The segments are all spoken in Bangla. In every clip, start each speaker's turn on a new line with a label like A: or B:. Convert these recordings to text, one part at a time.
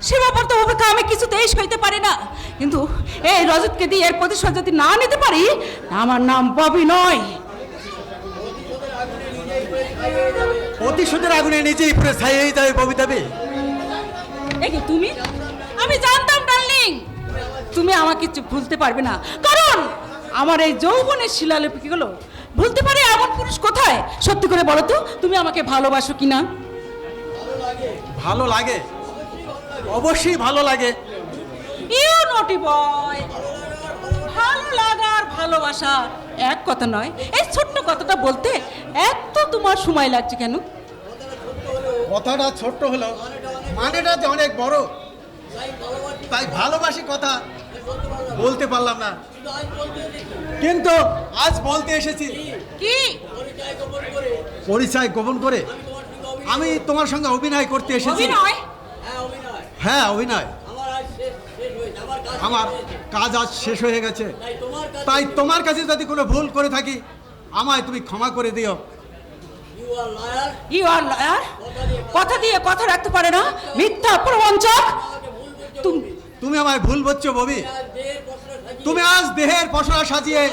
A: সীমাবদ্ধ অপেক্ষা আমি কিছুতেই সইতে পারি না। কিন্তু এই রজতকে দিয়ে এর প্রতিশোধ যদি না নিতে পারি, আমার নাম ববি নয়।
B: প্রতিশোধের আগুনে নিজেই পুরো ছাই হয়ে যাবে ববিতা বে।
A: এই তুমি, আমি জানতাম ডার্লিং তুমি আমাকে ভুলতে পারবে না, কারণ আমার এই যৌবনের শিলালিপিগুলো ভুলতে পারে এমন পুরুষ কোথায়? সত্যি করে বলো তো, তুমি আমাকে ভালোবাসো কিনা?
B: ভালো লাগে, অবশ্যই ভালো লাগে।
A: ইউ নটি বয়, ভালো লাগার ভালোবাসা এক কথা নয়। এই ছোট্ট কথাটা বলতে এত তোমার সময় লাগছে কেন?
B: কথাটা ছোট্ট হলো, মানেটা যে অনেক বড়, তাই ভালোবাসি কথা বলতে পারলাম না, কিন্তু আজ বলতে এসেছি।
A: কি
B: পরিচয় গোপন করে আমি তোমার সঙ্গে অভিনয় করতে এসেছি।
A: অভিনয়?
B: হ্যাঁ, অভিনয়। আমার কাজ আজ শেষ হয়ে গেছে, তাই তোমার কাছে যদি কোনো ভুল করে থাকি আমায় তুমি ক্ষমা করে দিও।
A: You are lawyer? কথা দিয়ে কথা রাখতে পারে না, মিথ্যা প্রবঞ্চক।
B: তুমি আমায় ভুল বলছো ববি। তুমি আজ দেহের পসরা সাজিয়ে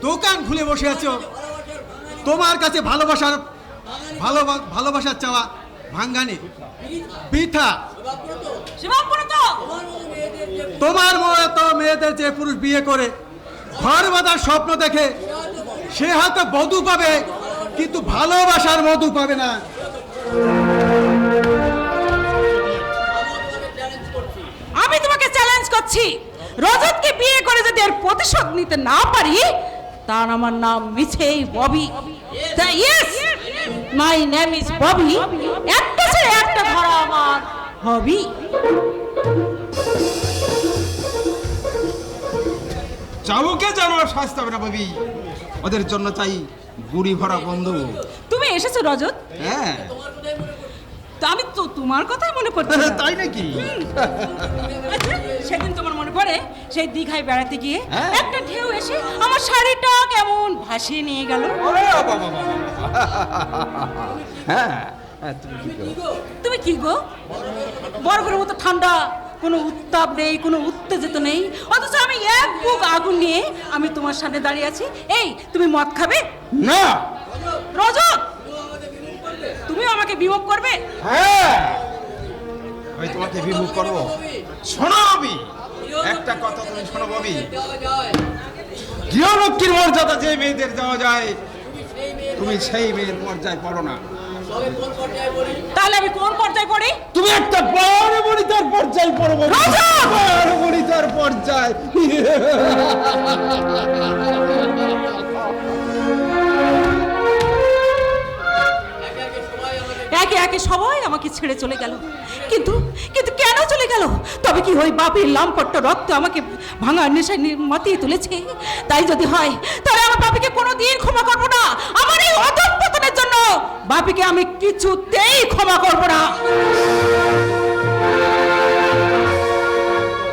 B: দোকান খুলে বসে আছো। তোমার কাছে ভালোবাসার চাওয়া ভাঙ্গানি, বৃথা। তোমার মতো মেয়েদের যে পুরুষ বিয়ে করে ঘর বাঁধার স্বপ্ন দেখে, সে হয়তো বধূ পাবে কিন্তু ভালোবাসার মধু পাবে না।
A: আমি তোমাকে চ্যালেঞ্জ করছি, রজতকে বিয়ে করে যদি এর প্রতিশোধ নিতে না পারি, তার আমার নাম মিছেই Bobby. Yes, my name is Bobby. একটা ছেড়ে একটা ধরা আমার হবি।
C: চাবুকে জানো শাস্তি হবে না ববি, ওদের জন্য চাই গুড়ি ভরা বন্ধু।
A: তুমি এসেছো রজত?
C: হ্যাঁ,
A: তো আমি তো তোমার কথাই মনে পড়ছে।
C: তাই নাকি?
A: আচ্ছা, সেদিন তোমার মনে পড়ে সেই দীঘায় বেড়াতে গিয়ে
C: হ্যাঁ।
A: একটা ঢেউ এসে আমার শাড়িটা কেমন ভাসিয়ে নিয়ে গেল?
C: হ্যাঁ,
A: তুমি কি গো, বরফের মতো ঠান্ডা, কোনো উত্তাপ নেই, কোনো উত্তেজিত নেই, অথচ আমি এক বুক আগুন নিয়ে আমি তোমার সামনে দাঁড়িয়ে আছি। এই, তুমি মদ খাবে
C: না?
A: রজত, তুমি আমাকে বিমুখ করবে?
C: হ্যাঁ, আমি তোমাকে বিমুখ করবো। শোনো ববি, একটা কথা তুমি শোনো ববি, গৃহলক্ষ্মীর মর্যাদা যে মেয়েদের দেওয়া যায়, তুমি সেই মেয়ের পর্যায়ে পড়ো না।
A: তাহলে আমি কোন পর্যায়ে পড়ি?
C: তুমি একটা বড় বনিতার পর্যায়ে পড়ো ববি। বড় বনিতার পর্যায়ে।
A: একে একে সবাই আমাকে ছেড়ে চলে গেল, কিন্তু কিন্তু কেন চলে গেল? তবে কি ওই বাপের লামপট্ট রক্ত আমাকে ভাঙার নেশায় মাতিয়ে তুলেছে? তাই যদি হয়, তাহলে আমার বাপিকে কোনোদিন ক্ষমা করবো না। আমার এই অধঃপতনের জন্য বাপিকে আমি কিছুতেই ক্ষমা করবো না।